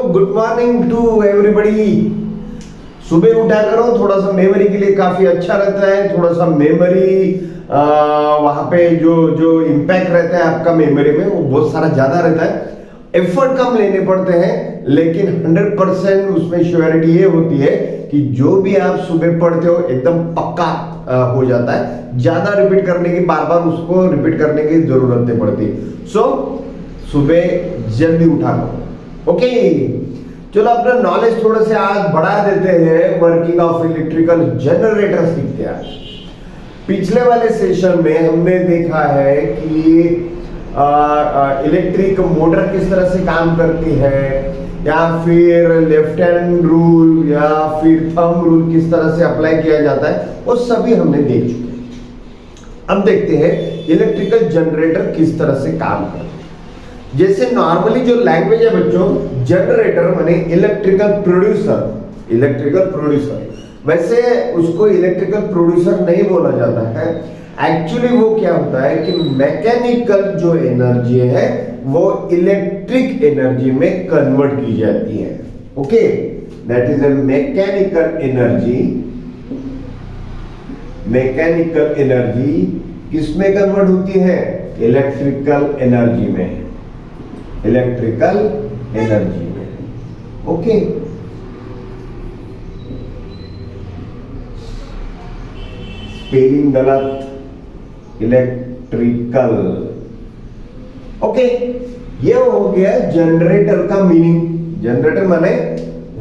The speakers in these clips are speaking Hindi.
Good morning to everybody. सुबह उठा करो, थोड़ा सा मेमोरी के लिए काफी अच्छा रहता है। थोड़ा सा मेमोरी वहां पे जो जो इम्पैक्ट रहता है आपका मेमोरी में वो बहुत सारा ज्यादा रहता है। एफर्ट कम लेने पड़ते हैं, लेकिन 100% उसमें श्योरिटी ये होती है कि जो भी आप सुबह पढ़ते हो एकदम पक्का हो जाता है। ज्यादा रिपीट करने की, बार बार उसको रिपीट करने की जरूरत नहीं पड़ती। सो सुबह जल्दी उठा करो। ओके, चलो अपना नॉलेज थोड़ा से आज बढ़ा देते हैं। वर्किंग ऑफ इलेक्ट्रिकल जनरेटर सीखते हैं आज। पिछले वाले सेशन में हमने देखा है कि इलेक्ट्रिक मोटर किस तरह से काम करती है, या फिर लेफ्ट हैंड रूल या फिर थंब रूल किस तरह से अप्लाई किया जाता है, वो सभी हमने देख चुके हैं। अब देखते हैं इलेक्ट्रिकल जनरेटर किस तरह से काम करता है। जैसे नॉर्मली जो लैंग्वेज है बच्चों, जनरेटर माने इलेक्ट्रिकल प्रोड्यूसर, इलेक्ट्रिकल प्रोड्यूसर। वैसे उसको इलेक्ट्रिकल प्रोड्यूसर नहीं बोला जाता है। एक्चुअली वो क्या होता है कि मैकेनिकल जो एनर्जी है वो इलेक्ट्रिक एनर्जी में कन्वर्ट की जाती है। Okay, that is a mechanical energy. Mechanical energy किसमें कन्वर्ट होती है? इलेक्ट्रिकल एनर्जी में, इलेक्ट्रिकल एनर्जी में। ओके, स्पेलिंग गलत, इलेक्ट्रिकल। ओके, ये हो गया जनरेटर का मीनिंग। जनरेटर माने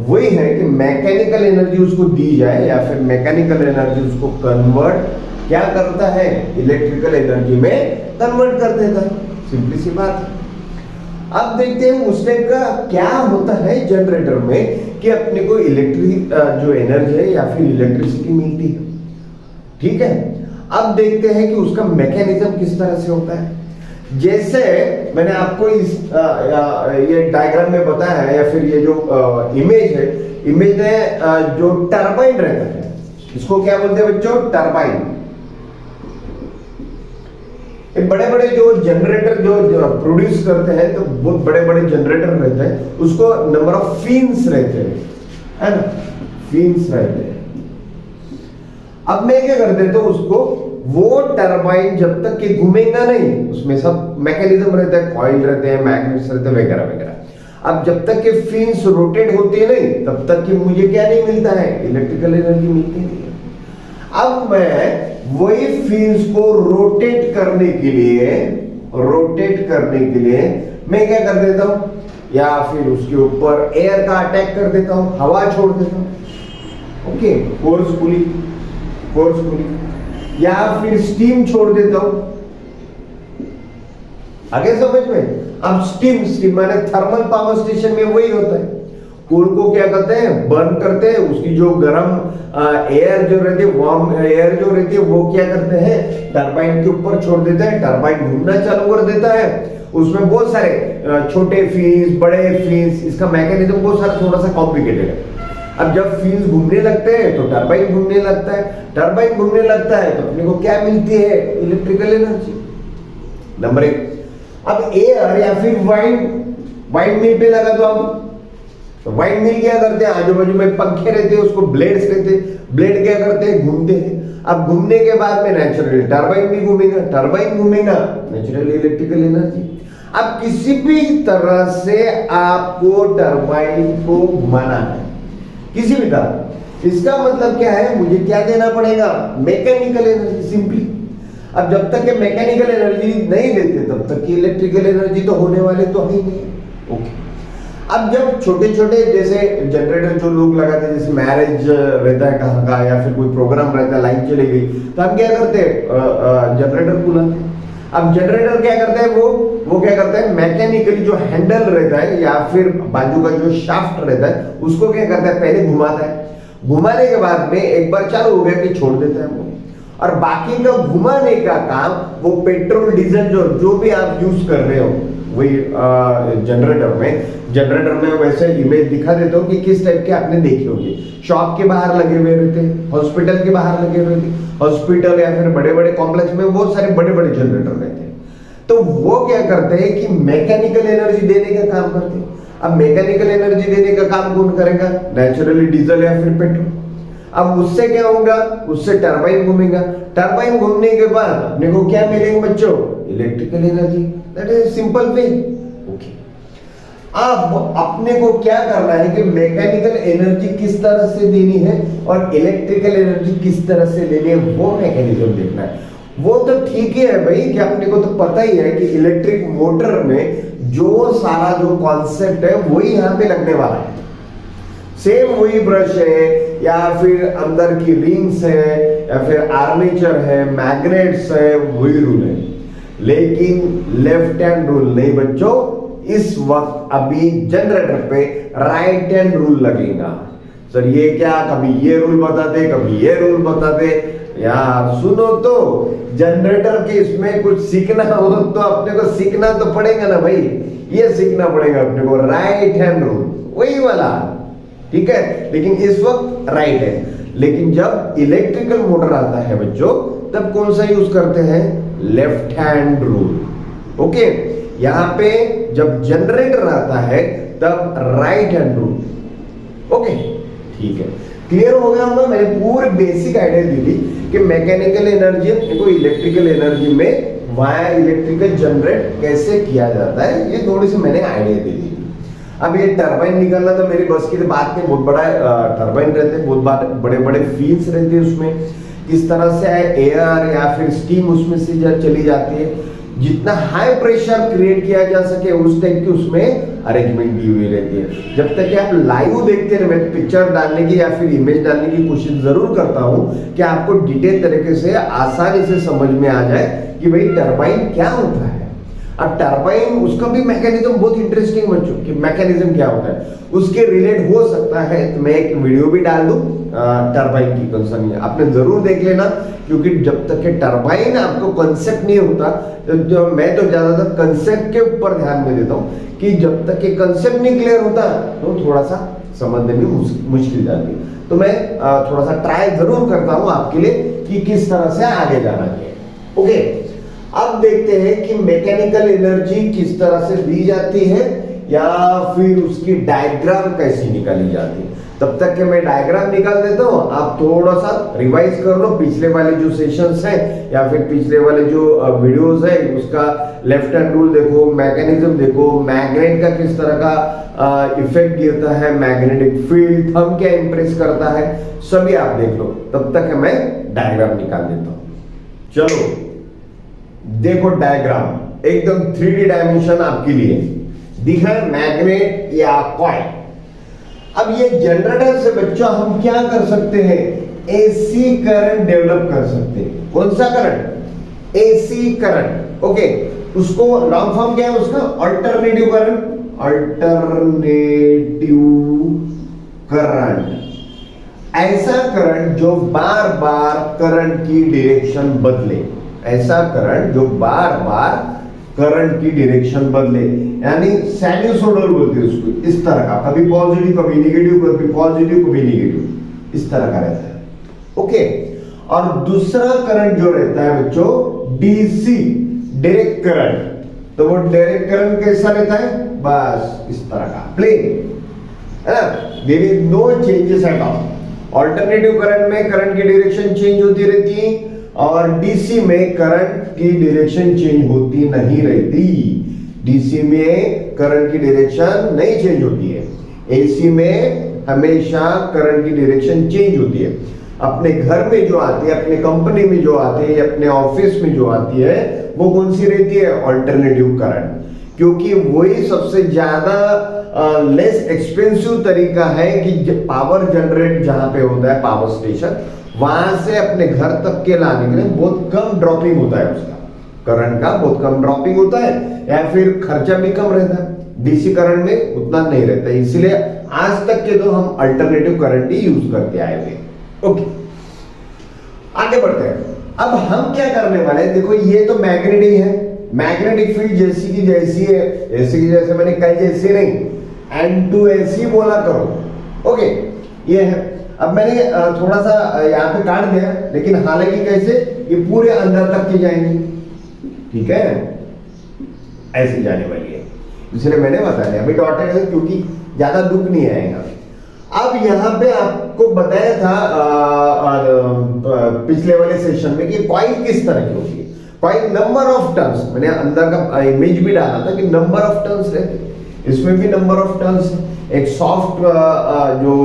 वही है कि मैकेनिकल एनर्जी उसको दी जाए या फिर मैकेनिकल एनर्जी उसको कन्वर्ट क्या करता है? इलेक्ट्रिकल एनर्जी में कन्वर्ट कर देता है। सिंपली सी बात है। अब देखते हैं उस टाइप का क्या होता है जनरेटर में कि अपने को इलेक्ट्रिक जो एनर्जी है या फिर इलेक्ट्रिसिटी मिलती है। ठीक है, अब देखते हैं कि उसका मैकेनिज्म किस तरह से होता है। जैसे मैंने आपको इस ये डायग्राम में बताया है, या फिर ये जो इमेज है, इमेज में जो टरबाइन रहता है, इसको क्या बोलते हैं बच्चों? टरबाइन। बड़े बड़े जो जनरेटर जो प्रोड्यूस करते हैं, तो बहुत बड़े बड़े जनरेटर रहते हैं, उसको नंबर ऑफ फिन्स रहते हैं, है ना? फिन्स रहते हैं। अब मैं क्या कर देता हूं उसको, वो टरबाइन जब तक कि घूमेगा नहीं, उसमें सब मैकेनिज्म रहता है, कॉइल रहते हैं, मैग्नेट्स रहते हैं, वगैरह वगैरह। अब जब तक कि फिन्स रोटेट होती है नहीं, तब तक कि मुझे क्या नहीं मिलता है? इलेक्ट्रिकल एनर्जी मिलती नहीं है। अब मैं वही फिन्स को रोटेट करने के लिए मैं क्या कर देता हूं, या फिर उसके ऊपर एयर का अटैक कर देता हूं, हवा छोड़ देता हूं। ओके, फोर्सफुली, या फिर स्टीम छोड़ देता हूं। आगे समझ में? अब स्टीम माने थर्मल पावर स्टेशन में वही होता है। कोल को क्या करते हैं? बर्न करते हैं। उसकी जो गर्म एयर जो रहती है, वार्म एयर जो रहती है, वो क्या करते हैं? टरबाइन के ऊपर छोड़ देते हैं। टरबाइन घूमना चालू कर देता है। उसमें बहुत सारे छोटे फिन्स, बड़े फिन्स, इसका मैकेनिज्म बहुत सारा थोड़ा सा कॉम्प्लिकेटेड है। अब जब फिन्स घूमने लगते हैं तो टरबाइन घूमने लगता है। टरबाइन घूमने लगता है तो अपने को क्या मिलती है? Electrical energy. नंबर 1। अब एयर या फिर वाइंड मिल पे लगा दो हम, तो वाइंड मिल क्या करते हैं? आजू बाजू में पंखे रहते हैं, उसको ब्लेड्स रहते हैं। ब्लेड क्या करते हैं? घूमते हैं। अब घूमने के बाद में नेचुरली टरबाइन भी घूमेगा, टरबाइन घूमेगा, नेचुरली इलेक्ट्रिकल एनर्जी। अब किसी भी तरह से आपको टरबाइन को घुमाना है, किसी भी तरह। इसका मतलब क्या है? मुझे क्या देना पड़ेगा? Mechanical energy, simply. अब जब तक ये मैकेनिकल एनर्जी नहीं देते, तब तक की इलेक्ट्रिकल एनर्जी तो होने वाले तो है ही नहीं। ओके, अब जब छोटे छोटे जैसे जनरेटर जो लोग लगाते हैं, जैसे मैरिज रहता है कहाँ का, या फिर कोई प्रोग्राम रहता है, लाइट चली गई, तो हम क्या करते हैं? जनरेटर बुलाते हैं। अब जनरेटर क्या करता है? वो क्या करता है? मैकेनिकली जो हैंडल रहता है या फिर बाजू का जो शाफ्ट रहता है, उसको क्या करता है? पहले घुमाता है। घुमाने के बाद में एक बार चालू हो गया कि छोड़ देता है वो। और बाकी का घुमाने का काम वो पेट्रोल डीजल जो भी आप यूज कर रहे हो, वही जनरेटर में वैसे इमेज दिखा देता हूँ कि किस टाइप के आपने देखे होंगे। शॉप के बाहर लगे हुए रहते हैं, हॉस्पिटल के बाहर लगे हुए रहते हैं। हॉस्पिटल या फिर बड़े बड़े कॉम्प्लेक्स में बहुत सारे बड़े बड़े जनरेटर रहते हैं। तो वो क्या करते हैं कि मैकेनिकल एनर्जी देने का काम करते हैं। अब मैकेनिकल एनर्जी देने का काम कौन करेगा? नेचुरली डीजल या फिर पेट्रोल। अब उससे क्या होगा? उससे टरबाइन घूमेगा। टरबाइन घूमने के बाद अपने को क्या मिलेंगे बच्चों? Electrical energy. That is simple way. Okay, अब अपने को क्या करना है कि मैकेनिकल एनर्जी किस तरह से देनी है और इलेक्ट्रिकल एनर्जी किस तरह से लेनी है, वो मैकेनिज्म देखना है। वो तो ठीक ही है भाई कि अपने को तो पता ही है कि इलेक्ट्रिक मोटर में जो सारा जो कॉन्सेप्ट है वही यहाँ पे लगने वाला है। सेम वही ब्रश है या फिर अंदर की रिंग्स है या फिर आर्मेचर है, मैग्नेट्स है, वही रूल है। लेकिन लेफ्ट हैंड रूल नहीं बच्चों, इस वक्त अभी जनरेटर पे राइट हैंड रूल लगेगा। सर ये क्या, कभी ये रूल बताते कभी ये रूल बताते। यार सुनो तो, जनरेटर के इसमें कुछ सीखना हो तो अपने को सीखना तो पड़ेगा ना भाई। ये सीखना पड़ेगा अपने को राइट हैंड रूल, वही वाला, ठीक है। लेकिन इस वक्त राइट है। लेकिन जब इलेक्ट्रिकल मोटर आता है बच्चों, तब कौन सा यूज करते हैं? Left hand rule. ओके, यहां पे जब जनरेटर आता है तब राइट हैंड रूल। ओके, ठीक है, क्लियर हो गया होगा। मैंने पूरी बेसिक आइडिया दी थी कि मैकेनिकल एनर्जी को इलेक्ट्रिकल एनर्जी में वाया इलेक्ट्रिकल जनरेट कैसे किया जाता है, ये थोड़ी सी मैंने आइडिया दी थी। अब ये टरबाइन निकालना तो मेरी बस की बात नहीं, बहुत बड़ा टरबाइन रहते हैं, बहुत बड़े बड़े फील्ड्स रहते हैं उसमें। किस तरह से एयर या फिर स्टीम उसमें से चली जाती है, जितना हाई प्रेशर क्रिएट किया जा सके उस टाइप की उसमें अरेंजमेंट दी हुई रहती है। जब तक कि आप लाइव देखते हैं, मैं पिक्चर डालने की या फिर इमेज डालने की कोशिश जरूर करता हूं कि आपको डिटेल तरीके से आसानी से समझ में आ जाए कि भाई टरबाइन क्या होता है। अब टरबाइन उसका भी मैकेनिज्म बहुत इंटरेस्टिंग बच्चों कि मैकेनिज्म क्या होता है, उसके रिलेट हो सकता है तो मैं एक वीडियो भी डाल दूं टरबाइन की कंसर्न में, आपने जरूर देख लेना। क्योंकि जब तक के टरबाइन आपको कंसेप्ट नहीं होता तो मैं तो ज्यादातर कंसेप्ट के ऊपर ध्यान में देता हूं कि जब तक के कंसेप्ट नहीं क्लियर होता तो थोड़ा सा समझने में मुश्किल जाती है। तो मैं थोड़ा सा ट्राई जरूर करता हूं आपके लिए कि किस तरह से आगे जाना चाहिए। ओके, अब देखते हैं कि मैकेनिकल एनर्जी किस तरह से दी जाती है या फिर उसकी डायग्राम कैसी निकाली जाती है। तब तक के मैं डायग्राम निकाल देता हूं, आप थोड़ा सा रिवाइज कर लो पिछले वाले जो सेशंस हैं या फिर पिछले वाले जो वीडियोस है, उसका लेफ्ट हैंड रूल देखो, मैकेनिज्म देखो, मैग्नेट का किस तरह का इफेक्ट गिरता है, मैग्नेटिक फील्ड थंब क्या इंप्रेस करता है, सभी आप देख लो। तब तक मैं डायग्राम निकाल देता हूं। चलो देखो, डायग्राम एकदम 3D डायमेंशन आपके लिए दिखा है, मैग्नेट या कॉइल। अब ये जनरेटर से बच्चों हम क्या कर सकते हैं? एसी करंट डेवलप कर सकते हैं। कौन सा करंट? AC current. ओके, उसको लॉन्ग फॉर्म क्या है उसका? Alternative current. अल्टरनेटिव करंट, ऐसा करंट जो बार बार करंट की डायरेक्शन बदले, ऐसा करंट जो बार बार करंट की डायरेक्शन बदले, यानी साइनसोइडल बोलते हैं उसको, इस तरह का, कभी पॉजिटिव कभी नेगेटिव, कभी पॉजिटिव कभी नेगेटिव, इस तरह का रहता है। ओके, और दूसरा करंट जो रहता है बच्चों डीसी, डायरेक्ट करंट। तो वो डायरेक्ट करंट कैसा रहता है? बस इस तरह का, प्लेन है ना, there is no changes at all. Alternative current में करंट की डायरेक्शन चेंज होती रहती है और डीसी में करंट की डायरेक्शन चेंज होती नहीं रहती। डीसी में करंट की डायरेक्शन नहीं चेंज होती है, एसी में हमेशा करंट की डायरेक्शन चेंज होती है। अपने घर में जो आती है, अपने कंपनी में जो आती है, अपने ऑफिस में जो आती है, वो कौन सी रहती है? अल्टरनेटिव करंट, क्योंकि वही सबसे ज्यादा लेस एक्सपेंसिव तरीका है कि पावर जनरेट जहां पे होता है पावर स्टेशन, वहां से अपने घर तक के लाने के लिए बहुत कम ड्रॉपिंग होता है, उसका करंट का बहुत कम ड्रॉपिंग होता है या फिर खर्चा भी कम रहता है। डीसी करंट में उतना नहीं रहता है, इसलिए आज तक के तो हम अल्टरनेटिव करंट ही यूज करते आए थे। ओके, आगे बढ़ते हैं। अब हम क्या करने वाले हैं? देखो ये तो मैग्नेट ही है, मैग्नेटिक फील्ड जैसी की जैसी है, ऐसी की जैसे मैंने कल जैसी नहीं, N2AC बोला करो। ओके, ये है। अब मैंने थोड़ा सा यहाँ पे काट दिया, लेकिन हालांकि कैसे ये पूरे अंदर तक की जाएंगे, ठीक है, ऐसे जाने वाली है। इसलिए मैंने बताया अभी डॉटेड है क्योंकि ज्यादा दुख नहीं आएगा। अब यहाँ पे आपको बताया था पिछले वाले सेशन में कि कॉइल किस तरह की होती है। कॉइल नंबर ऑफ टर्न्स, मैंने अंदर का इमेज भी डाला था कि नंबर ऑफ टर्न्स रहते, इसमें भी नंबर ऑफ टर्न्स है। एक सॉफ्ट जो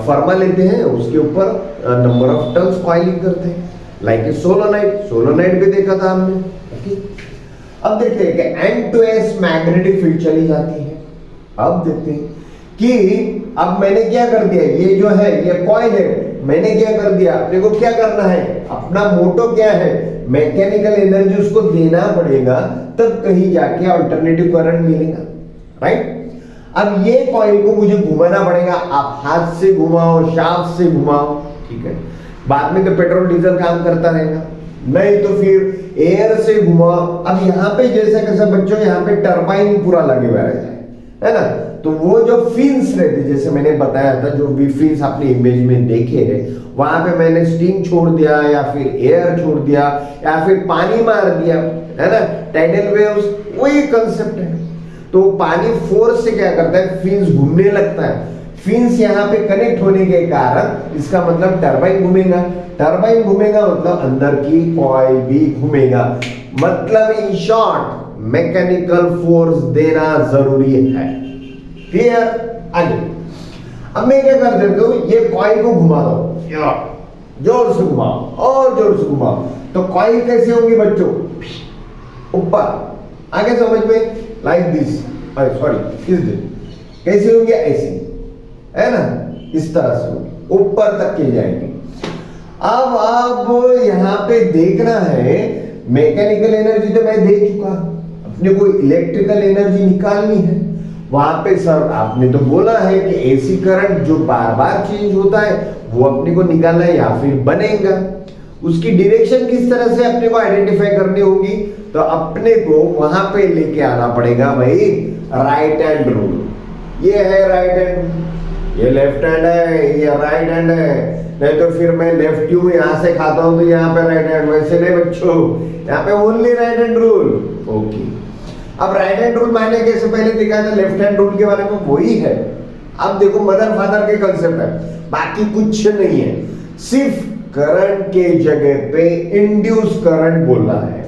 फर्मा लेते हैं उसके ऊपर नंबर ऑफ टर्न्स कॉइलिंग करते हैं, लाइक सोलोनाइट। सोलोनाइट भी देखा था हमने। ओके, अब देखते हैं कि end to S magnetic field चली जाती है। अब देखते हैं कि अब मैंने क्या कर दिया, ये जो है ये कॉइल है, मैंने क्या कर दिया, अपने को क्या करना है, अपना मोटो क्या है, मैकेनिकल एनर्जी उसको देना पड़ेगा, तब कहीं जाके अल्टरनेटिव करंट मिलेगा, राइट। अब ये कॉइल को मुझे घुमाना पड़ेगा, आप हाथ से घुमाओ, शाफ्ट से घुमाओ, ठीक है। बाद में तो पेट्रोल डीजल काम करता रहेगा, नहीं तो फिर एयर से घुमाओ। अब यहाँ पे जैसे कैसे बच्चों, यहाँ पे टरबाइन पूरा लगे हुआ रहता है ना, तो वो जो फिन्स रहते, जैसे मैंने बताया था, जो भी फिन्स आपने इमेज में देखे हैं, वहां पे मैंने स्टीम छोड़ दिया या फिर एयर छोड़ दिया या फिर पानी मार दिया, है ना, टाइडल वेव्स, वही कंसेप्ट है। तो पानी फोर्स से क्या करता है, फिन्स घूमने लगता है। फिन्स यहाँ पे कनेक्ट होने के कारण इसका मतलब टरबाइन घूमेगा, टरबाइन घूमेगा मतलब अंदर की कॉइल भी घूमेगा, मतलब इन शॉर्ट मैकेनिकल फोर्स देना जरूरी है। क्लियर? आगे अब मैं क्या कर देता हूं, ये कॉइल को घुमा दो, जोर से घुमाओ और जोर से घुमाओ, तो कॉइल कैसे होगी बच्चों, ऊपर। आगे समझ में, लाइक दिस, सॉरी इस कैसे होंगे, ऐसी, है ना, इस तरह से होगी, ऊपर तक के जाएंगे। अब आप यहाँ पे देखना है, मैकेनिकल एनर्जी तो मैं दे चुका, अपने को इलेक्ट्रिकल एनर्जी निकालनी है। वहां पे सर आपने तो बोला है कि एसी करंट जो बार बार चेंज होता है वो अपने को निकालना है या फिर बनेगा, उसकी डायरेक्शन किस तरह से अपने को आइडेंटिफाई करनी होगी, तो अपने को वहां पे लेके आना पड़ेगा भाई राइट हैंड रूल। ये है राइट हैंड, ये लेफ्ट हैंड है, ये राइट हैंड है, नहीं तो फिर मैं लेफ्ट यू यहां से खाता हूं तो यहाँ पे राइट हैंड, वैसे नहीं बच्चों, यहाँ पे only right hand rule. Okay, अब राइट हैंड रूल मैंने कैसे पहले दिखाया था लेफ्ट हैंड रूल के बारे में, वही है। अब देखो मदर फादर के कंसेप्ट है, बाकी कुछ नहीं है, सिर्फ करंट के जगह पे इंड्यूस करंट बोलना है।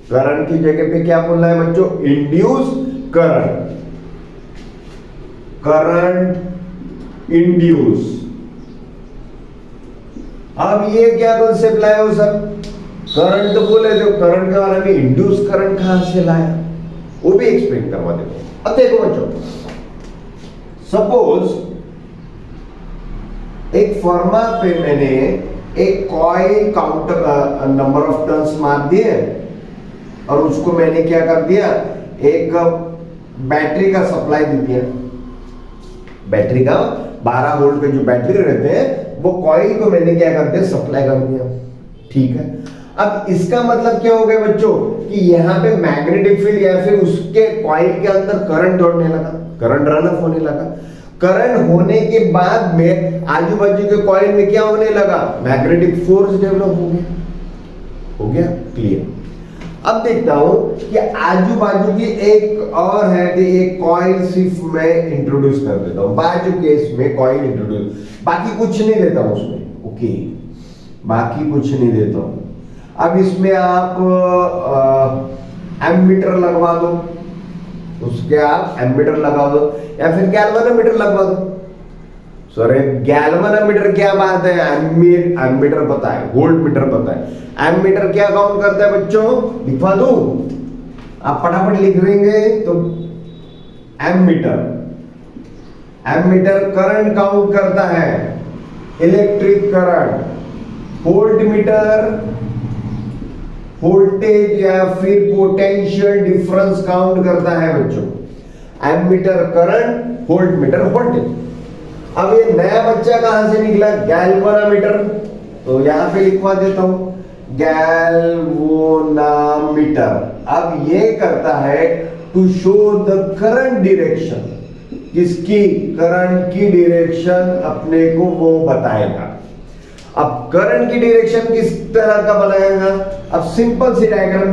करंट की जगह पे क्या बोलना है बच्चों, इंड्यूस करंट, करंट इंड्यूस। अब ये क्या कंसेप्ट लाए हो सर, करंट तो बोले थे, करंट के बारे में इंड्यूस करंट कहां से लाया, वो भी एक्सप्लेन करवा देता हूं। अब देखो बच्चों, सपोज एक फर्मा पे मैंने एक coil counter number of turns मार दिए और उसको मैंने क्या कर दिया, एक बैटरी का सप्लाई दे दिया। बैटरी का 12 वोल्ट के जो बैटरी रहते हैं वो कॉइल को मैंने क्या कर दिया, सप्लाई कर दिया, ठीक है। अब इसका मतलब क्या हो गया बच्चों कि यहाँ पे मैग्नेटिक फील्ड या फिर उसके कॉइल के अंदर करंट दौड़ने लगा, करंट रन अप होने लगा। करंट होने के बाद में आजू बाजू के कॉइल में क्या होने लगा, मैग्नेटिक फोर्स डेवलप हो गया। क्लियर? अब देखता हूं कि आजू बाजू की एक और है कि एक कॉइल सिर्फ मैं इंट्रोड्यूस कर देता हूं, बाजू केस में कॉइल इंट्रोड्यूस, बाकी कुछ नहीं देता हूं उसमें। ओके, बाकी कुछ नहीं देता हूं। अब इसमें आप एमीटर लगवा दो, उसके आप एमीटर लगा दो या फिर गैल्वेनोमीटर लगवा दो। सॉरी, गैल्वेनोमीटर क्या बात है, एमीटर पता है, वोल्ट मीटर पता है, एमीटर क्या काउंट करता है बच्चों, लिखवा दो, आप फटाफट लिख लेंगे तो एमीटर, एमीटर करंट काउंट करता है, electric current. Voltmeter voltage या फिर पोटेंशियल डिफरेंस काउंट करता है बच्चों। Ammeter current, voltmeter voltage. अब ये नया बच्चा कहां से निकला, गैल्वेनोमीटर, तो यहां पे लिखवा देता हूं गैल्वेनोमीटर। अब ये करता है to show the current direction, किसकी, करंट की डायरेक्शन अपने को वो बताएगा। अब करंट की डायरेक्शन किस तरह का बनाएगा, अब सिंपल सी डायग्राम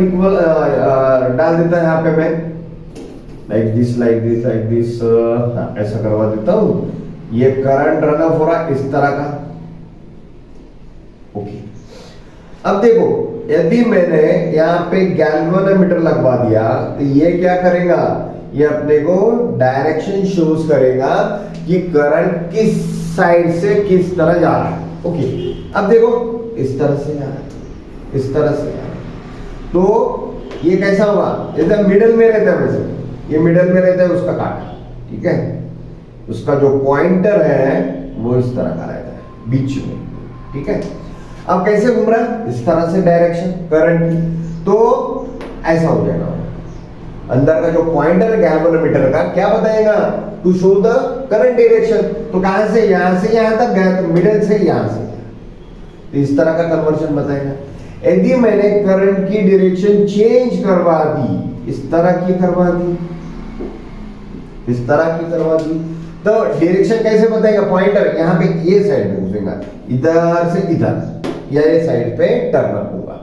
डाल देता है यहाँ पे like this like this like this, ऐसा करवा देता हूं। ये करंट रन ऑफ हो रहा इस तरह का। ओके, अब देखो यदि मैंने यहाँ पे गैल्वेनोमीटर लगवा दिया तो ये क्या करेगा, ये अपने को डायरेक्शन शोज करेगा कि करंट किस साइड से किस तरह जा रहा है। ओके, अब देखो इस तरह से जा रहा है, इस तरह से जा रहा है, तो ये कैसा होगा, एकदम मिडल में रहता है। वैसे ये मिडल में रहता है उसका काटा, ठीक है, उसका जो पॉइंटर है वो इस तरह का रहता है बीच में, ठीक है। अब कैसे घूम रहा है, इस तरह से डायरेक्शन करंट की, तो ऐसा हो जाएगा। अंदर का जो पॉइंटर गैल्वेनोमीटर का क्या बताएगा, to show the current direction. तो कहां से यहां तक गया, तो मिडल से यहां से, तो इस तरह का कन्वर्जन बताएगा। यदि मैंने करंट की डायरेक्शन चेंज करवा दी, इस तरह की करवा दी, इस तरह की करवा दी, तो डायरेक्शन कैसे बताएगा, पॉइंटर यहाँ पे ये साइड में घुसेगा, इधर से इधर, या ये साइड पे टर्न अप होगा।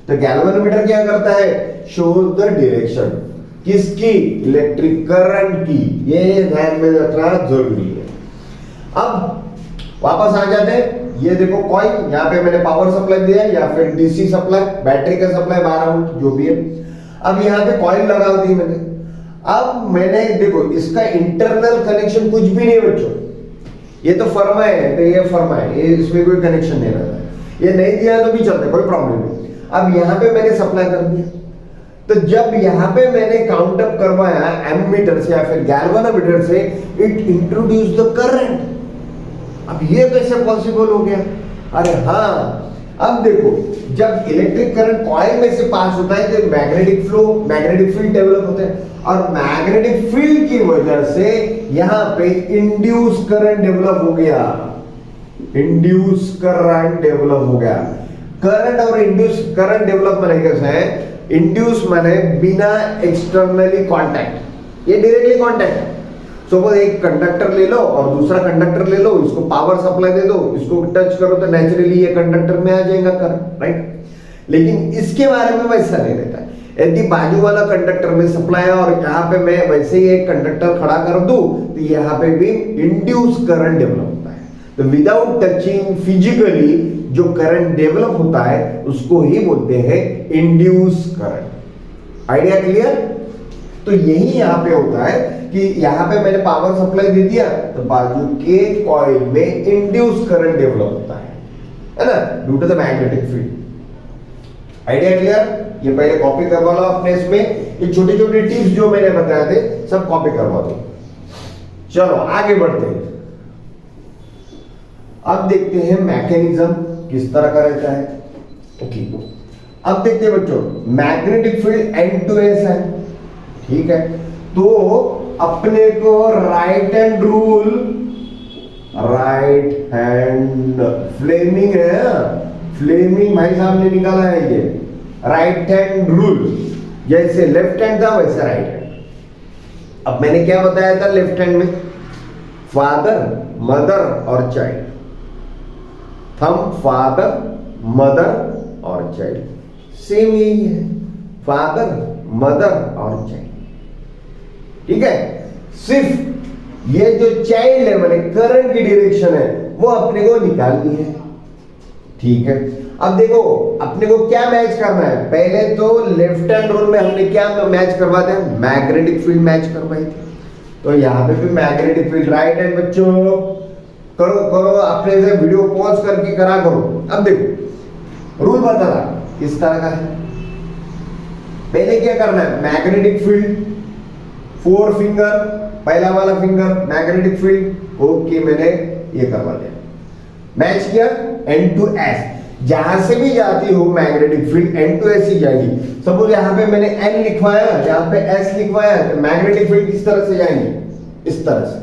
तो गैल्वेनोमीटर क्या करता है, शो द डायरेक्शन किसकी, इलेक्ट्रिक करंट की। ये ध्यान में रखना जरूरी है। अब वापस आ जाते हैं, ये देखो कॉइल, यहाँ पे मैंने पावर सप्लाई दिया है या फिर डीसी सप्लाई, बैटरी का सप्लाई 12 वोल्ट जो भी है। अब यहाँ पे कॉइल लगा दी मैंने। अब मैंने देखो इसका इंटरनल कनेक्शन कुछ भी नहीं बच्चों, ये तो फर्मा है, तो ये फर्मा है, ये इसमें कोई कनेक्शन नहीं रहता है, ये नहीं दिया तो भी चलता है, कोई प्रॉब्लम नहीं। अब यहाँ पे मैंने सप्लाई कर दिया, तो जब यहाँ पे मैंने काउंट अप करवाया एमीमीटर से या फिर गैल्वेनोमीटर से, इट इंट्रोड्यूस द करंट। अब ये कैसे पॉसिबल हो गया, अरे हाँ, अब देखो जब इलेक्ट्रिक करंट कॉइल में से पास होता है तो magnetic flow, magnetic field develop होते हैं, और मैग्नेटिक फील्ड की वजह से यहाँ पे इंड्यूस करंट डेवलप हो गया, इंड्यूस करंट डेवलप हो गया। करंट और इंड्यूस करंट डेवलप माने कैसे है, इंड्यूस माने बिना एक्सटर्नली कांटेक्ट, ये डायरेक्टली कांटेक्ट है। सपोज एक कंडक्टर ले लो और दूसरा कंडक्टर ले लो, इसको पावर सप्लाई दे दो, इसको टच करो तो नेचुरली ये कंडक्टर में आ जाएगा करंट, राइट। लेकिन इसके बारे में वैसा नहीं रहता है। यदि बाजू वाला कंडक्टर में सप्लाई है और यहाँ पे मैं वैसे ही एक कंडक्टर खड़ा कर दूं तो यहाँ पे भी इंड्यूस करंट डेवलप होता है। तो विदाउट टचिंग फिजिकली जो करंट डेवलप होता है उसको ही बोलते हैं इंड्यूस करंट। Idea clear? तो यही यहाँ पे होता है कि यहाँ पे मैंने पावर सप्लाई दे दिया तो बाजू के कॉइल में इंड्यूस करंट डेवलप होता है ना, due to the magnetic field. Idea clear? ये पहले कॉपी करवा लो अपने इसमें, ये छोटे छोटे टिप्स जो मैंने बताए थे सब कॉपी करवा दो। चलो आगे बढ़ते हैं, अब देखते हैं मैकेनिज्म किस तरह का रहता है। ओके, अब देखते हैं बच्चों, magnetic field end to end है, ठीक है। तो अपने को right hand rule, right hand Fleming है, फ्लेमिंग भाई साहब ने निकाला है ये राइट हैंड रूल। जैसे लेफ्ट हैंड था वैसे राइट हैंड। अब मैंने क्या बताया था लेफ्ट हैंड में, फादर, मदर और चाइल्ड, थंब, फादर, मदर और चाइल्ड, सेम यही है, फादर, मदर और चाइल्ड, ठीक है। सिर्फ ये जो चाइल्ड है माने करंट की डायरेक्शन है वो अपने को निकालनी है, ठीक है। अब देखो अपने को क्या मैच करना है, पहले तो लेफ्ट हैंड रूल में हमने क्या मैच करवाते हैं, मैग्नेटिक फील्ड मैच करवाई थी। तो यहाँ पे भी मैग्नेटिक फील्ड राइट हैंड बच्चों, करो करो अपने से वीडियो पॉज करके करा करो। अब देखो रूल बता रहा किस तरह का है, पहले क्या करना है, मैग्नेटिक फील्ड, 4 फिंगर, पहला वाला फिंगर मैग्नेटिक फील्ड, ओके मैंने ये करवा दिया, मैच किया एन टू एस, जहां से भी जाती हो magnetic field N to S ही जाएगी। सपोज यहाँ पे मैंने एन लिखवाया, यहाँ पे एस लिखवाया, तो मैग्नेटिक फील्ड किस तरह से जाएंगे, इस तरह से,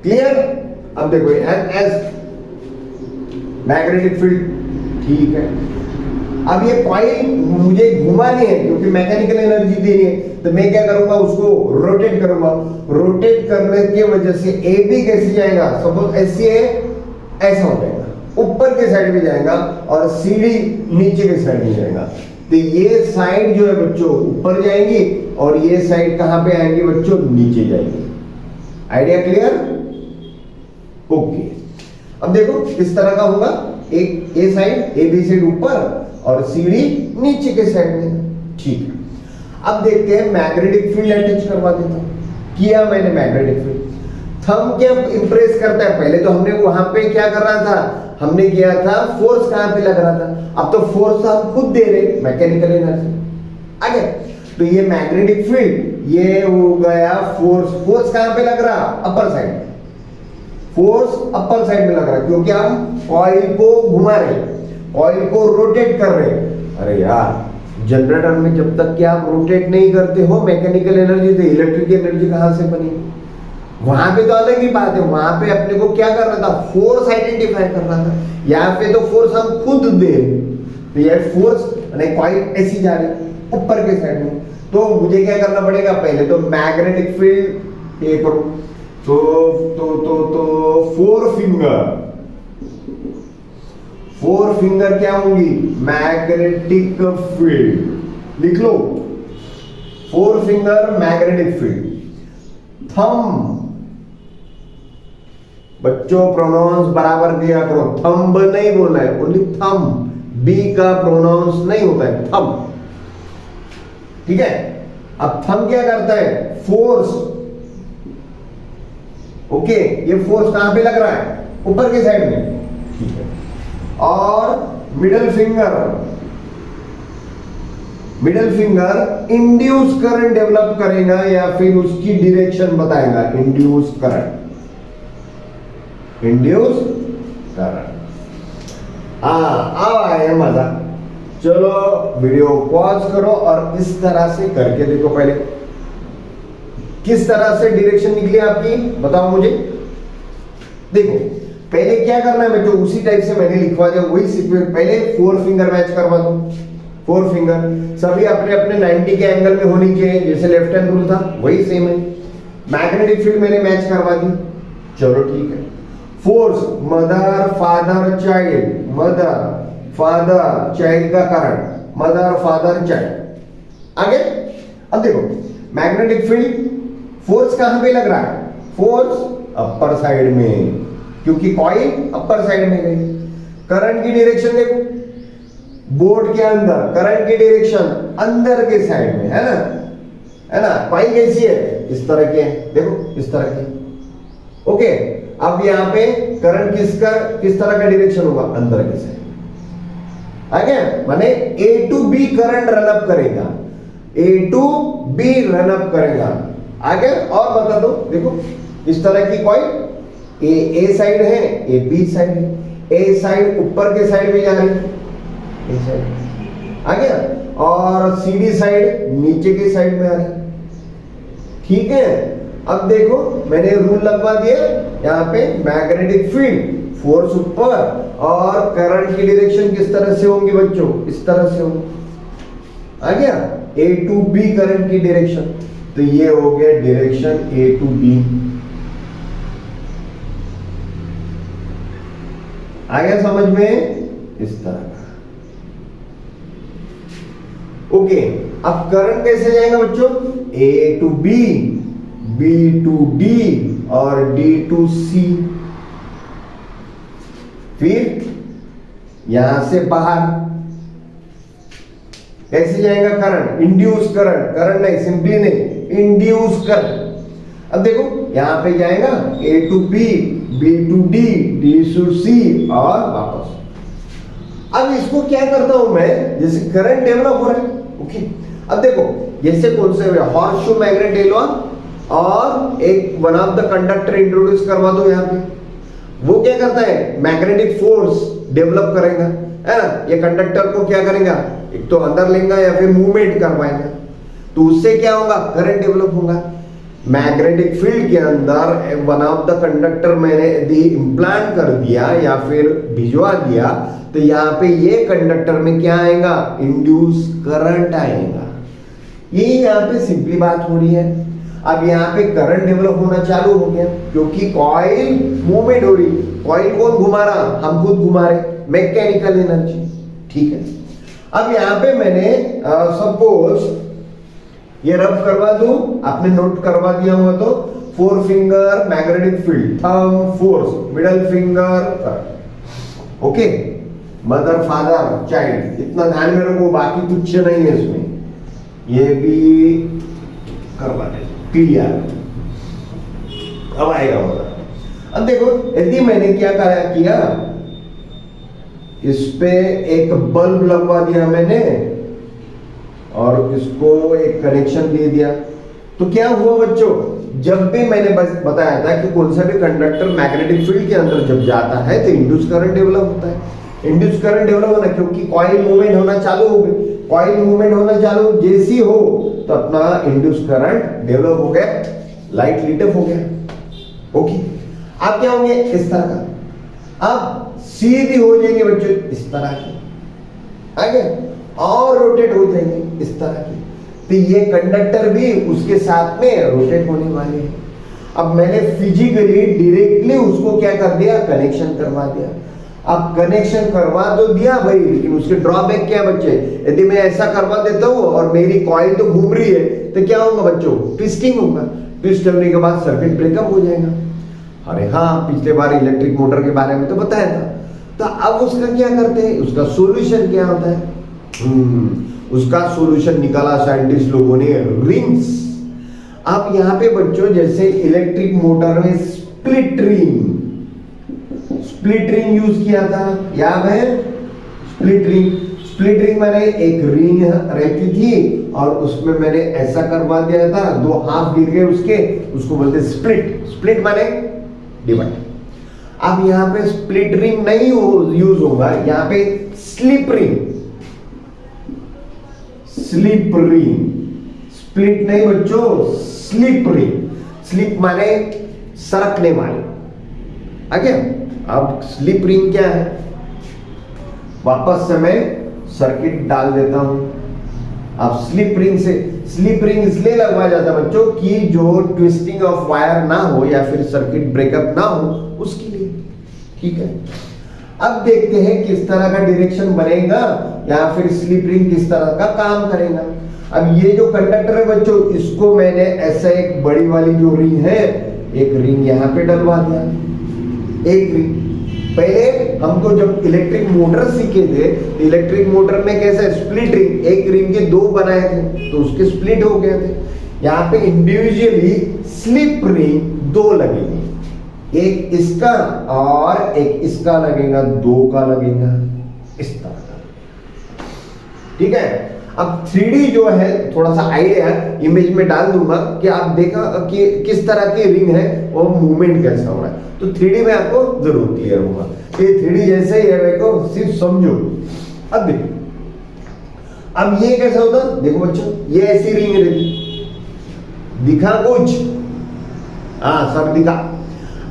क्लियर। अब देखो एन एस मैग्नेटिक फील्ड, ठीक है। अब ये कॉइल मुझे घुमानी है क्योंकि मैकेनिकल एनर्जी देनी है, तो मैं क्या करूंगा, उसको रोटेट करूंगा। रोटेट करने की वजह से ए बी कैसे जाएगा, सपोज ऐसे ऐसा हो जाएगा, ऊपर के साइड में जाएगा और सीडी नीचे के साइड में जाएगा। तो ये साइड जो है बच्चों ऊपर जाएंगी, और ये साइड कहां पे आएंगे बच्चों, नीचे जाएंगे। Idea clear? ओके। अब देखो किस तरह का होगा, एक ए साइड, ए बी साइड ऊपर और सी डी नीचे के साइड में। ठीक है, अब देखते हैं मैग्नेटिक फील्ड अटैच करवा देता हूं। किया मैंने मैग्नेटिक फील्ड। थंब क्या इंप्रेस करता है, पहले तो हमने वहां पे क्या कर रहा था, हमने किया था फोर्स कहां पे लग रहा था, अब तो फोर्स हम खुद दे रहे, मैकेनिकल एनर्जी। आगे तो ये मैग्नेटिक फील्ड, ये हो गया फोर्स। फोर्स कहां पे लग रहा, upper side. Force upper side में लग रहा है क्योंकि हम कॉइल को घुमा रहे, कॉइल को रोटेट कर रहे। अरे यार, जनरेटर में जब तक कि आप रोटेट नहीं करते हो मैकेनिकल एनर्जी, तो इलेक्ट्रिक एनर्जी कहां से बनी? वहां पे तो अलग ही बात है, वहां पे अपने को क्या करना था, फोर्स आइडेंटिफाई करना था। यहाँ पे तो फोर्स हम खुद दे रहे, तो ये फोर्स कॉइल ऐसी जा रही ऊपर के साइड में, तो मुझे क्या करना पड़ेगा, पहले तो मैग्नेटिक फील्ड ये करो, तो फोर फिंगर क्या होंगी, मैग्नेटिक फील्ड लिख लो, four finger magnetic field. Thumb, बच्चों प्रोनाउंस बराबर दिया करो, थंब नहीं बोलना है, ओनली थंब, बी का प्रोनाउंस नहीं होता है, थंब। ठीक है, अब थंब क्या करता है, फोर्स। ओके, ये फोर्स कहां पे लग रहा है, ऊपर के साइड में। ठीक है, और middle finger induce current develop करेगा या फिर उसकी डायरेक्शन बताएगा, इंड्यूस करंट। अब आया मजा। चलो वीडियो पॉज करो और इस तरह से करके देखो, पहले किस तरह से डायरेक्शन निकली आपकी, बताओ मुझे। देखो पहले क्या करना है बेटो, उसी टाइप से मैंने लिखवा दिया, वही सीक्वेंस। पहले फोर फिंगर मैच करवा दो, फोर फिंगर सभी अपने अपने 90 के एंगल में होनी चाहिए, जैसे लेफ्ट हैंड रूल था वही सेम है। मैग्नेटिक फील्ड मैंने मैच करवा दी, चलो ठीक है। Force, mother father child, mother father child का करंट, मदर फादर चाइल्ड। आगे अब देखो मैग्नेटिक फील्ड, फोर्स कहां पे लग रहा है, फोर्स अपर साइड में, क्योंकि कॉइल अपर साइड में गई। करंट की डायरेक्शन देखो, बोर्ड के अंदर करंट की डायरेक्शन अंदर के साइड में है ना, कॉइल कैसी है, इस तरह के, देखो इस तरह के। ओके, अब यहां पे करंट किस तरह का डायरेक्शन होगा, अंदर के साइड। आगे माने A to B current run up करेगा, A to B run up करेगा। आगे और बता दो, देखो इस तरह की कॉइल, ए साइड है, ए बी साइड है, ए साइड ऊपर के साइड में जा रही है, ए साइड आ गया, और सी डी साइड नीचे के साइड में आ रही है। ठीक है, अब देखो मैंने रूल लगवा दिया यहाँ पे, मैग्नेटिक फील्ड, फोर्स ऊपर और करंट की डायरेक्शन किस तरह से होंगी बच्चों, इस तरह से होंगी। आ गया, ए टू बी करंट की डायरेक्शन, तो ये हो गया डायरेक्शन ए टू बी। आ गया समझ में, इस तरह का। ओके, अब करंट कैसे जाएगा बच्चों, A to B, B to D और डी टू सी, फिर यहां से बाहर कैसे जाएगा करंट, इंड्यूस करंट, करंट नहीं, सिंपली नहीं, इंड्यूस करंट। अब देखो यहां पे जाएगा A to B, B to D, D to C और वापस। अब इसको क्या करता हूं मैं, जैसे करंट डेवलप हो रहा है। ओके, अब देखो जैसे कौन से हॉर्स शू मैग्नेट ले लो और एक one of the conductor introduce करवा दो यहाँ पे, वो क्या करता है, मैग्नेटिक फोर्स डेवलप करेगा, है ना। ये कंडक्टर को क्या करेगा, एक तो अंदर लेगा या फिर मूवमेंट करवाएगा, तो उससे क्या होगा, करंट डेवलप होगा। मैग्नेटिक फील्ड के अंदर वन ऑफ द कंडक्टर मैंने यदि इम्प्लांट कर दिया या फिर भिजवा दिया, तो यहाँ पे ये कंडक्टर में क्या आएगा, इंड्यूस करंट आएगा। ये यहाँ पे सिंपली बात हो रही है। अब यहाँ पे करंट डेवलप होना चालू हो गया क्योंकि कॉइल मूवमेंट हो रही। कॉइल कौन घुमा रहा, हम खुद घुमा रहे, मैकेनिकल एनर्जी। ठीक है, अब यहाँ पे मैंने सपोज ये रब करवा दूं, आपने नोट करवा दिया हुआ तो 4 finger magnetic field, thumb force, middle finger okay, mother father child, इतना ध्यान में रखो, बाकी तुच्छ नहीं है इसमें, ये भी करवा दे, क्लियर। अब आएगा मदर। अब देखो यदि मैंने क्या किया, इस पे एक बल्ब लगवा दिया मैंने और इसको एक कनेक्शन दे दिया, तो क्या हुआ बच्चों, जब भी मैंने बस बताया था कि कौन सा भी कंडक्टर मैग्नेटिक फील्ड के अंदर जब जाता है तो इंड्यूस करंट डेवलप होता है। इंड्यूस करंट डेवलप होना क्योंकि कॉइल मूवमेंट होना चालू हो गई, कॉइल मूवमेंट होना चालू जैसी हो तो अपना इंड्यूस करंट डेवलप हो गया, लाइट लीटअप हो गया। ओके, आप क्या होंगे इस तरह का, अब सीधी हो जाएंगे बच्चों इस तरह की, आगे और रोटेट हो जाएंगे इस तरह की, तो ये कंडक्टर भी उसके साथ में रोटेट होने वाले हैं। अब मैंने फिजिकली डायरेक्टली उसको क्या कर दिया, कनेक्शन करवा दिया। अब कनेक्शन करवा तो दिया भाई, लेकिन उसके ड्रॉबैक क्या बच्चे, यदि मैं ऐसा करवा देता हूं और मेरी कॉइल तो घूम रही है तो क्या होगा बच्चों, ट्विस्टिंग होगा, ट्विस्ट होने के बाद सर्किट ब्रेकअप हो जाएगा। अरे हाँ, पिछले बार इलेक्ट्रिक मोटर के बारे में तो बताया था। तो अब उसका क्या करते हैं, उसका सॉल्यूशन क्या होता है, उसका सॉल्यूशन निकाला साइंटिस्ट लोगों ने, रिंग्स। अब यहाँ पे बच्चों जैसे इलेक्ट्रिक मोटर में स्प्लिट रिंग यूज किया था, याद है, स्प्लिट रिंग मैंने एक रिंग रहती थी और उसमें मैंने ऐसा करवा दिया था, 2 हाफ गिर गए उसके, उसको बोलते स्प्लिट माने डिवाइड। अब यहाँ पे स्प्लिट रिंग नहीं यूज होगा, यहाँ पे स्लिप रिंग, स्प्लिट नहीं बच्चों, स्लिप रिंग, स्लिप माने सरकने वाले। आगे अब स्लिप रिंग क्या है, वापस से मैं सर्किट डाल देता हूं। अब स्लिप रिंग इसलिए लगवाया जाता है बच्चों कि जो ट्विस्टिंग ऑफ वायर ना हो या फिर सर्किट ब्रेकअप ना हो उसके लिए, ठीक है। अब देखते हैं किस तरह का डायरेक्शन बनेगा या फिर स्लिप रिंग किस तरह का काम करेगा। अब ये जो कंडक्टर है बच्चों, इसको मैंने ऐसा एक बड़ी वाली जो रिंग है, एक रिंग यहाँ पे डलवा दिया, एक रिंग। पहले हमको जब इलेक्ट्रिक मोटर सीखे थे, इलेक्ट्रिक मोटर में कैसे स्प्लिट रिंग, एक रिंग के 2 बनाए थे तो उसके स्प्लिट हो गए थे। यहाँ पे इंडिविजुअली स्लिप रिंग 2 लगेगी, एक इसका और एक इसका लगेगा, 2 का लगेगा इस तरह का, ठीक है। अब 3D जो है थोड़ा सा आइडिया इमेज में डाल दूंगा कि आप देखा कि किस तरह की रिंग है और मूवमेंट कैसा हो रहा है, तो 3D में आपको जरूर क्लियर होगा। ये 3D जैसे ही है, मेरे को सिर्फ समझो। अब देखो, अब ये कैसा होता है, देखो बच्चों, ये ऐसी रिंग रहती, दिखा कुछ, हाँ सब दिखा।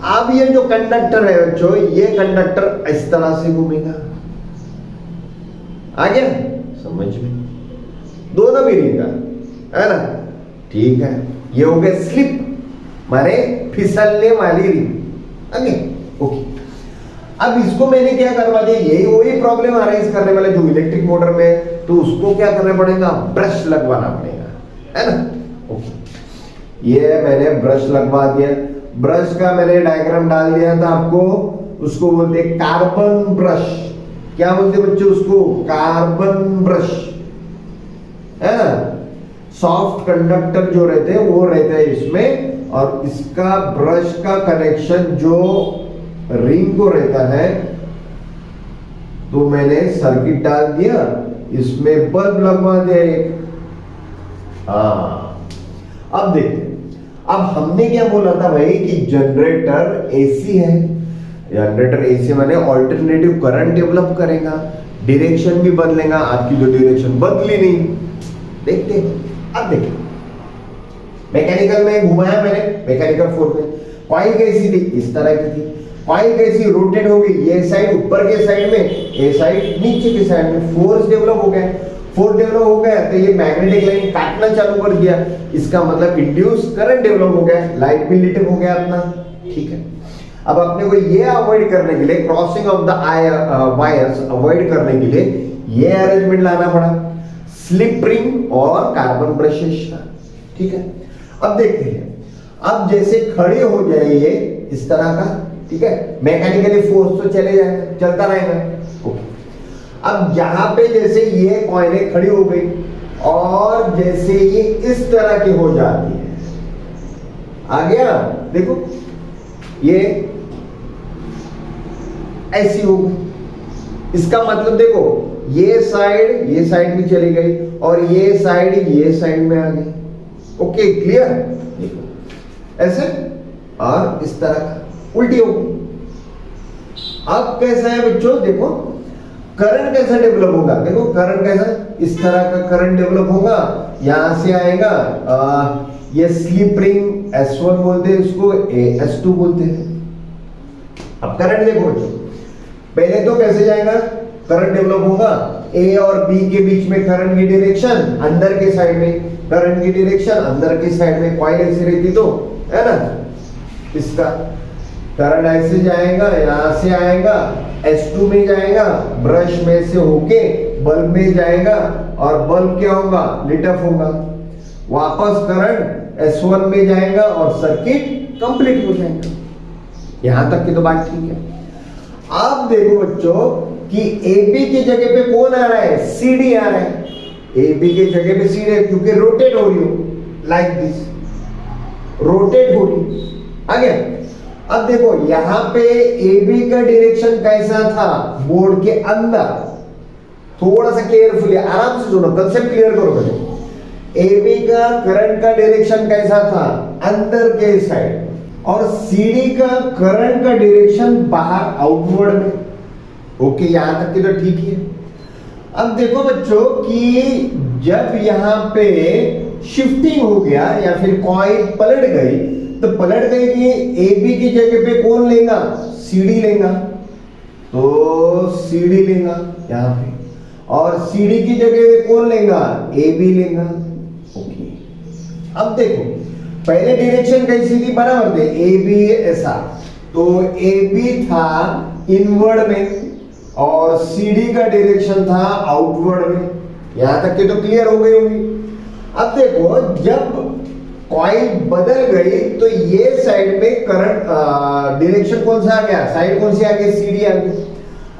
अब ये जो कंडक्टर है बच्चों, ये कंडक्टर इस तरह से घूमेगा, आ गया समझ में, दोनों भी रिंग का है ना, ठीक है। ये हो गया स्लिप माने फिसलने वाली रिंग, ओके। अब इसको मैंने क्या करवा दिया, यही वही प्रॉब्लम आ रही है इस करने वाले जो इलेक्ट्रिक मोटर में, तो उसको क्या करना पड़ेगा, ब्रश लगवाना पड़ेगा, है ना, ओके। ये मैंने ब्रश लगवा दिया, ब्रश का मैंने डायग्राम डाल दिया था आपको, उसको बोलते हैं कार्बन ब्रश। क्या बोलते बच्चों उसको, कार्बन ब्रश, है ना। सॉफ्ट कंडक्टर जो रहते हैं वो रहते हैं इसमें, और इसका ब्रश का कनेक्शन जो रिंग को रहता है, तो मैंने सर्किट डाल दिया, इसमें बल्ब लगवा दिया एक। अब देखते, अब हमने क्या बोला था भाई कि जनरेटर एसी है, जनरेटर एसी माने ऑल्टरनेटिव करंट डेवलप करेगा, डायरेक्शन भी बदलेगा, आपकी जो डायरेक्शन बदली नहीं। देखते अब देखिए, मैकेनिकल में घुमाया मैंने, मैकेनिकल फोर्स में कॉइल कैसी थी, इस तरह की थी, कॉइल कैसी रोटेट हो गई, ये साइड ऊपर के साइड में, ये साइड नीचे के साइड में, फोर्स डेवलप हो गया, फोर्स डेवलप हो गया तो ये मैग्नेटिक लाइन काटना चालू कर दिया, इसका मतलब इंड्यूस करंट डेवलप हो गया, लाइट भी लीटअप हो गया अपना, ठीक है। अब अपने को ये अवॉइड करने के लिए, crossing of the wires avoid करने के लिए ये अरेंजमेंट लाना पड़ा, स्लिप रिंग और कार्बन ब्रशेस का, ठीक है, अब देखते हैं, अब जैसे खड़े हो जाए ये इस तरह का, ठीक है, मैकेनिकली फोर्स तो चले जाएगा, चलता रहेगा। ओके, अब यहां पे जैसे ये कॉइनें खड़ी हो गई और जैसे ये इस तरह की हो जाती है, आ गया, देखो ये ऐसी हो गई। इसका मतलब देखो ये साइड भी चली गई और ये साइड में आ गई। ओके, क्लियर, देखो ऐसे और इस तरह का उल्टी हो गई। अब कैसा है बच्चों, देखो करंट कैसा डेवलप होगा, देखो करंट कैसा, इस तरह का करंट डेवलप होगा, यहां से आएगा, ये स्लिप रिंग S1 बोलते हैं इसको, S2 बोलते हैं। अब करंट देखो बच्चों, पहले तो कैसे जाएगा, करंट डेवलप होगा, A और B के बीच में करंट की डायरेक्शन अंदर के साइड में, करंट की डायरेक्शन अंदर की साइड में, कॉइल ऐसी रहती तो है ना, इसका करंट ऐसे जाएगा, यहां से आएगा, S2 में जाएगा, ब्रश में से होके बल्ब में जाएगा और बल्ब क्या होगा, लिट अप होगा, वापस करंट S1 में जाएगा और सर्किट कंप्लीट हो जाएगा। यहां तक की तो बात ठीक है। आप देखो बच्चों कि AB की जगह पे कौन आ रहा है, CD आ रहा है, AB की जगह पे CD है क्योंकि रोटेट हो रही हो, लाइक दिस रोटेट हो रही, आ गया। अब देखो यहां पे AB का डायरेक्शन कैसा था, बोर्ड के अंदर, थोड़ा सा केयरफुली आराम से सुनो, कंसेप्ट क्लियर करो पहले। AB का करंट का डायरेक्शन कैसा था, अंदर के साइड, और CD का करंट का डायरेक्शन बाहर आउटवर्ड में। ओके, यहां तक की तो ठीक है। अब देखो बच्चों कि जब यहां पे शिफ्टिंग हो गया या फिर कॉइल पलट गई, तो पलट गई कि AB की जगह पे कौन लेगा, CD लेगा, तो CD लेगा यहां पे, और CD की जगह पे कौन लेगा, AB लेगा। ओके, अब देखो पहले डायरेक्शन कैसी थी, बराबर थे, AB ऐसा, तो AB था इनवर्ड में और CD का डायरेक्शन था आउटवर्ड में। यहां तक के तो क्लियर हो गई होगी। अब देखो जब कॉइल बदल गई तो ये साइड में करंट डायरेक्शन कौन सा आ गया, साइड कौन सी आ गई, CD आ गई।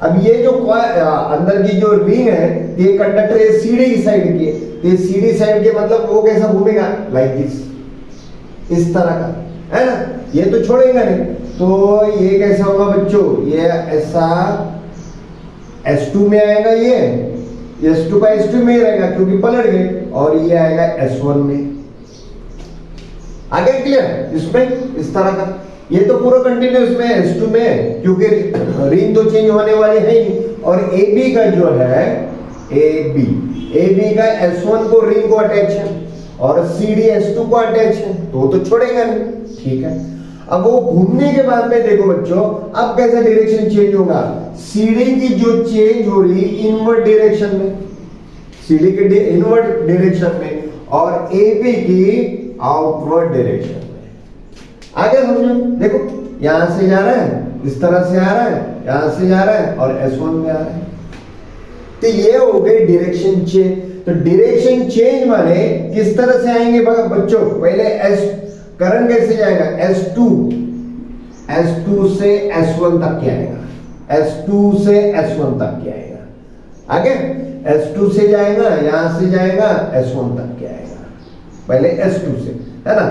अब ये जो अंदर की जो रिंग है, ये कंडक्टर है CD की साइड की, तो ये CD साइड के मतलब वो कैसा घूमेगा, लाइक दिस, इस तरह का, है ना, ये तो छोड़ेगा नहीं, तो ये कैसा होगा बच्चों, ये ऐसा S2 में आएगा, ये S2 का S2 में ही रहेगा क्योंकि पलट गए, और ये आएगा S1 में। आगे क्लियर, इसमें इस तरह का, ये तो पूरा कंटिन्यूस में S2 में, क्योंकि रिंग तो चेंज होने वाली है ही, और AB का जो है AB का S1 को रिंग को अटैच है और CD S2 को अटैच है, तो छोड़ेगा नहीं, ठीक है। अब वो घूमने के बाद में देखो बच्चों, अब कैसा डायरेक्शन चेंज होगा, CD की जो चेंज हो रही इनवर्ड डायरेक्शन में, CD के इनवर्ड डायरेक्शन में, और AB की आउटवर्ड डायरेक्शन में। आगे समझो, देखो यहां से जा रहा है, इस तरह से आ रहा है, यहां से जा रहा है और S1 में आ रहा है, तो ये हो गई डायरेक्शन चेंज। तो डायरेक्शन चेंज माने किस तरह से आएंगे बच्चों, पहले करंट कैसे जाएगा, S2 से S1 तक क्या आएगा, S2 से S1 तक क्या आएगा, आगे S2 से जाएगा, यहां से जाएगा S1 तक क्या आएगा, पहले S2 से, है ना।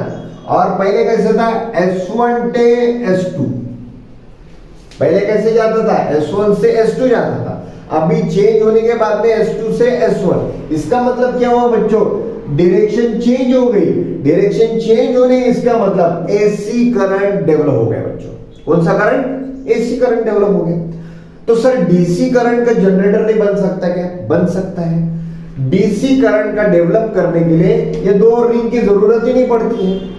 और पहले कैसे था, S1 से S2, पहले कैसे जाता था, S1 से S2 जाता था, अभी चेंज होने के बाद में S2 से S1। इसका मतलब क्या हुआ बच्चों, डायरेक्शन चेंज हो गई, डायरेक्शन चेंज होने इसका मतलब AC करंट डेवलप हो गया बच्चों। कौन सा करंट, AC करंट डेवलप हो गया। तो सर DC करंट का जनरेटर नहीं बन सकता क्या, बन सकता है। DC करंट का डेवलप करने के लिए ये दो रिंग की जरूरत ही नहीं पड़ती है।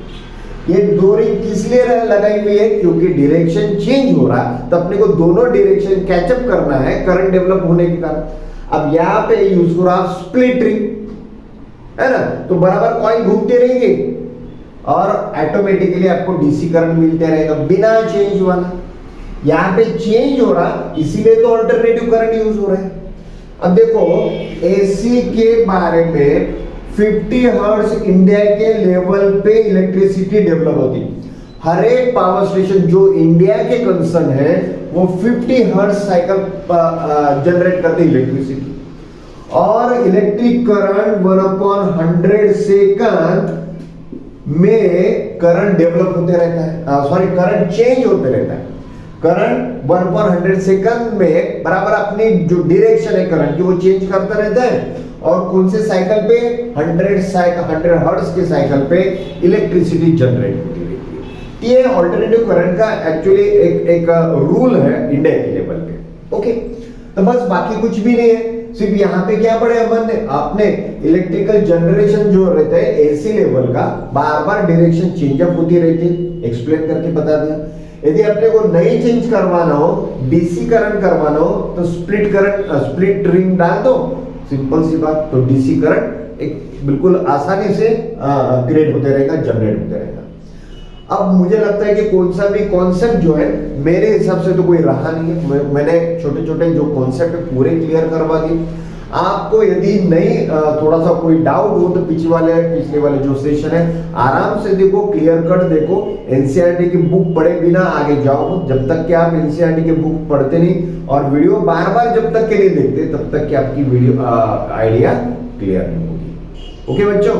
ये दो रिंग किस लिए लगाई हुई है, क्योंकि डायरेक्शन चेंज हो रहा है, तो अपने को दोनों डायरेक्शन कैचअप करना है करंट डेवलप होने के कारण। अब यहाँ पे यूज करो आप स्प्लिट रिंग, है ना, तो बराबर कॉइल घूमते रहेंगे और ऑटोमेटिकली आपको DC करंट मिलते रहेगा बिना चेंज वाला। यहाँ पे चेंज हो रहा, इसीलिए तो अल्टरनेटिव करंट यूज हो रहा है। अब देखो AC के बारे में 50 हर्ट्ज इंडिया के लेवल पे इलेक्ट्रिसिटी डेवलप होती है। हर एक पावर स्टेशन जो इंडिया के कंसर्न है वो 50 हर्ट्ज साइकिल जनरेट करते इलेक्ट्रिसिटी, और इलेक्ट्रिक करंट 1/100 सेकंड में करंट डेवलप होते रहता है, सॉरी करंट चेंज होते रहता है। करंट 1/100 सेकंड में बराबर अपनी जो डायरेक्शन है करंट की वो चेंज करता रहता है, और कौन से साइकिल पे 100 हर्ट्ज के साइकिल पे इलेक्ट्रिसिटी जनरेट होती रहती है। ये ऑल्टरनेटिव करंट का एक्चुअली एक रूल है इंडिया के लेवल पे। ओके, तो बस बाकी कुछ भी नहीं है, सिर्फ यहाँ पे क्या पढ़े अपन ने, आपने इलेक्ट्रिकल जनरेशन जो रहता है एसी लेवल का बार बार डायरेक्शन चेंजअप होती रहती है, एक्सप्लेन करके बता दिया। यदि अपने को नहीं चेंज करवाना हो, डीसी करंट करवाना हो, तो स्प्लिट रिंग डाल दो, सिंपल सी बात, तो डीसी करंट एक बिल्कुल आसानी से क्रिएट होते रहेगा, जनरेट होते रहेगा। अब मुझे लगता है कि कौन सा भी कॉन्सेप्ट जो है मेरे हिसाब से तो कोई रहा नहीं है, मैंने छोटे छोटे जो कॉन्सेप्ट है पूरे क्लियर करवा दिए। आपको यदि नहीं थोड़ा सा कोई डाउट हो तो पिछले वाले जो सेशन है आराम से देखो, क्लियर कट देखो, एनसीईआरटी की बुक पढ़े बिना आगे जाओ, जब तक कि आप एनसीईआरटी की बुक पढ़ते नहीं और वीडियो बार बार जब तक के नहीं देखते तब तक कि आपकी वीडियो आइडिया क्लियर नहीं होगी। ओके बच्चों।